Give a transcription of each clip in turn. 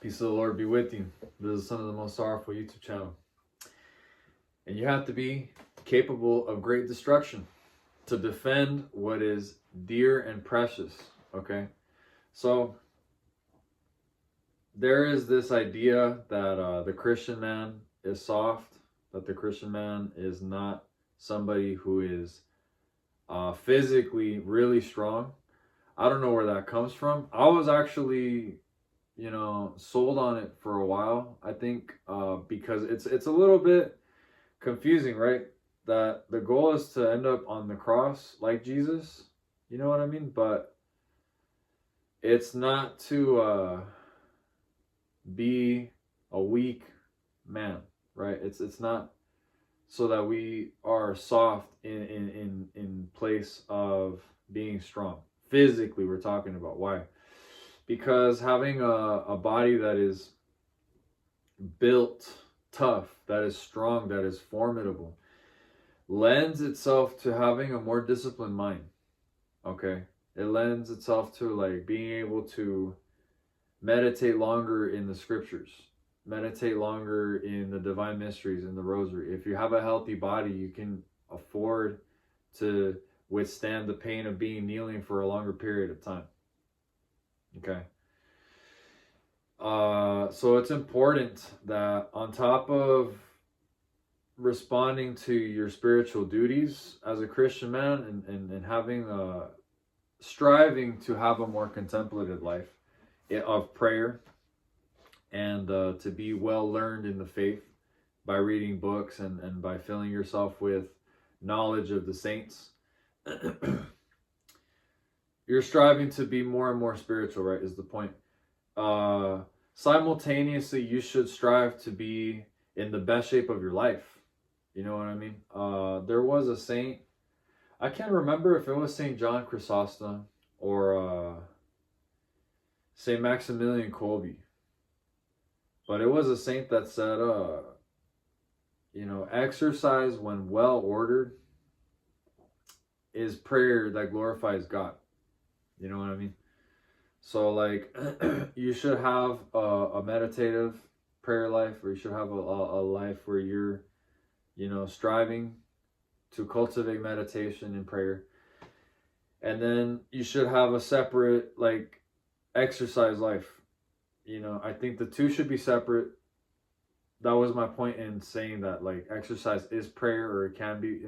Peace of the Lord be with you. This is Son of the Most Sorrowful YouTube channel. And you have to be capable of great destruction to defend what is dear and precious. Okay? So, there is this idea that the Christian man is soft, that the Christian man is not somebody who is physically really strong. I don't know where that comes from. I was actually sold on it for a while. I think because it's a little bit confusing, right? That the goal is to end up on the cross like Jesus. You know what I mean? But it's not to be a weak man, right? It's not so that we are soft in place of being strong. Physically, we're talking about. Why? Because having a body that is built tough, that is strong, that is formidable, lends itself to having a more disciplined mind. Okay? It lends itself to like being able to meditate longer in the scriptures, meditate longer in the divine mysteries, in the rosary. If you have a healthy body, you can afford to withstand the pain of being kneeling for a longer period of time. Okay? So it's important that on top of responding to your spiritual duties as a Christian man and having striving to have a more contemplative life of prayer and to be well learned in the faith by reading books and by filling yourself with knowledge of the saints. You're striving to be more and more spiritual, right, is the point. Simultaneously, you should strive to be in the best shape of your life. You know what I mean? There was a saint, I can't remember if it was St. John Chrysostom or St. Maximilian Kolbe, but it was a saint that said, exercise when well ordered is prayer that glorifies God. You know what I mean? So like you should have a meditative prayer life, or you should have a life where you're, striving to cultivate meditation and prayer. And then you should have a separate like exercise life. I think the two should be separate. That was my point in saying that like exercise is prayer, or it can be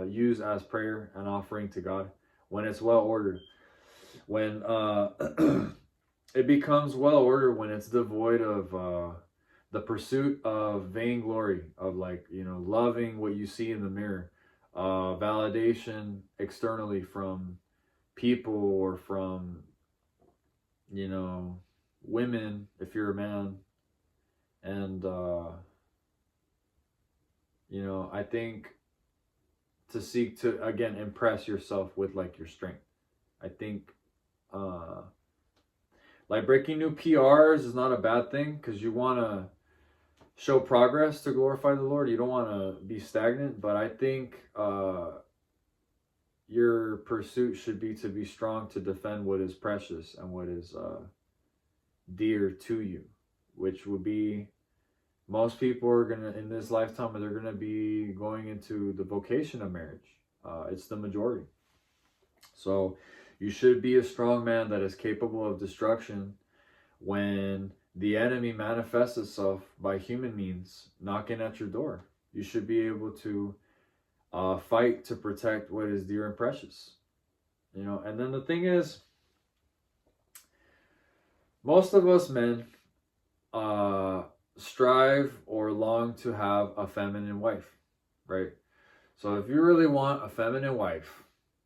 used as prayer and offering to God when it's well ordered. When it becomes well ordered when it's devoid of the pursuit of vainglory, of like loving what you see in the mirror, validation externally from people or from women if you're a man. And I think to seek to again impress yourself with like your strength. I think like breaking new PRs is not a bad thing, because you want to show progress to glorify the Lord. You don't want to be stagnant, but I think your pursuit should be to be strong to defend what is precious and what is dear to you, which would be, most people are gonna in this lifetime, they're gonna be going into the vocation of marriage. It's the majority. So you should be a strong man that is capable of destruction when the enemy manifests itself by human means knocking at your door. You should be able to fight to protect what is dear and precious. And then the thing is, most of us men strive or long to have a feminine wife, right? So if you really want a feminine wife,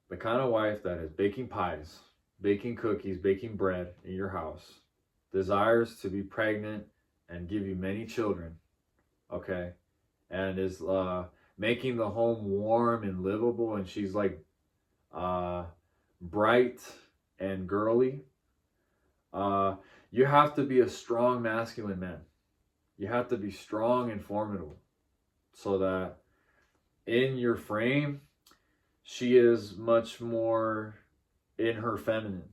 the kind of wife that is baking pies, baking cookies, baking bread in your house, desires to be pregnant and give you many children, okay, and is making the home warm and livable, and she's like bright and girly, you have to be a strong masculine man. You have to be strong and formidable, so that in your frame, she is much more in her feminine.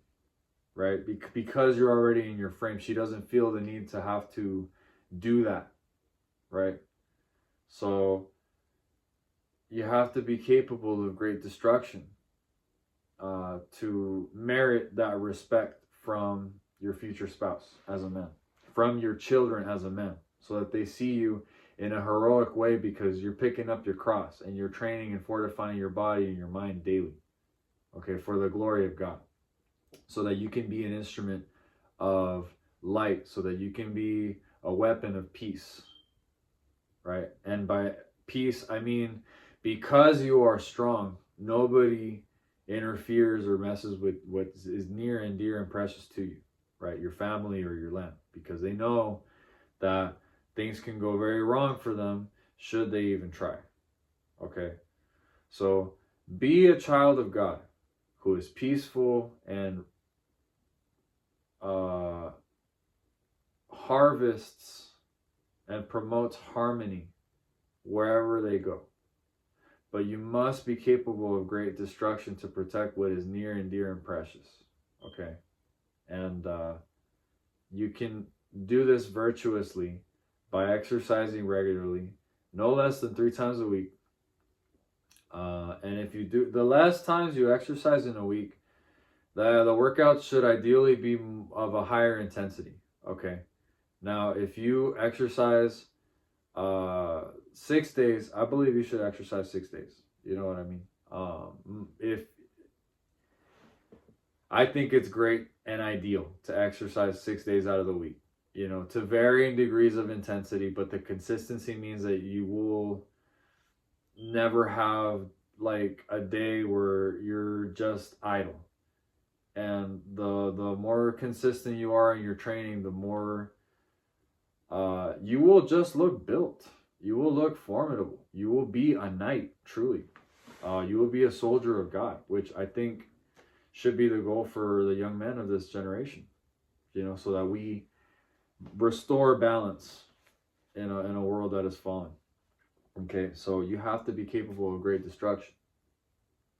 right? Because you're already in your frame, she doesn't feel the need to have to do that, right? So you have to be capable of great destruction to merit that respect from your future spouse as a man, from your children as a man, so that they see you in a heroic way because you're picking up your cross and you're training and fortifying your body and your mind daily, okay, for the glory of God, so that you can be an instrument of light, so that you can be a weapon of peace, right? And by peace, I mean, because you are strong, nobody interferes or messes with what is near and dear and precious to you, right? Your family or your land, because they know that things can go very wrong for them should they even try, okay? So be a child of God who is peaceful and harvests and promotes harmony wherever they go. But you must be capable of great destruction to protect what is near and dear and precious, okay? And you can do this virtuously by exercising regularly, no less than 3 times a week. And if you do, the less times you exercise in a week, the workout should ideally be of a higher intensity, okay? Now, if you exercise 6 days, I believe you should exercise 6 days. You know what I mean? If I think it's great and ideal to exercise 6 days out of the week, you know, to varying degrees of intensity, but the consistency means that you will never have like a day where you're just idle. And the more consistent you are in your training, the more you will just look built. You will look formidable. You will be a knight, truly. You will be a soldier of God, which I think should be the goal for the young men of this generation. You know, so that we restore balance in a world that is fallen. Okay, so you have to be capable of great destruction.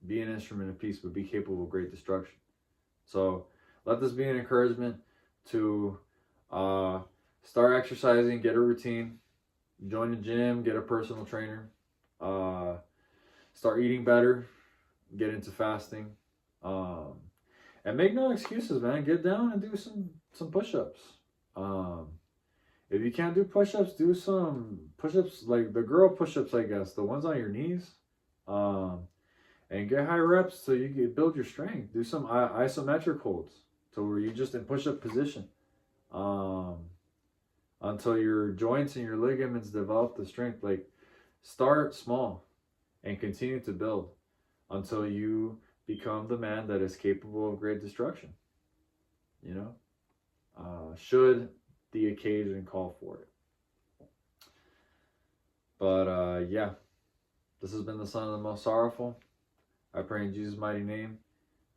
Be an instrument of peace, but be capable of great destruction. So let this be an encouragement to start exercising, get a routine, join the gym, get a personal trainer, start eating better, get into fasting, and make no excuses, man. Get down and do some push-ups. If you can't do push-ups, do some push-ups, like the girl push-ups, I guess, the ones on your knees, and get high reps so you can build your strength. Do some isometric holds to where you're just in push-up position, until your joints and your ligaments develop the strength. Like, start small and continue to build until you become the man that is capable of great destruction, you know, should the occasion call for it. But yeah, this has been the Son of the Most Sorrowful. I pray in Jesus' mighty name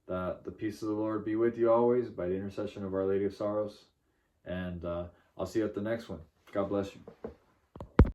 that the peace of the Lord be with you always by the intercession of Our Lady of Sorrows. And I'll see you at the next one. God bless you.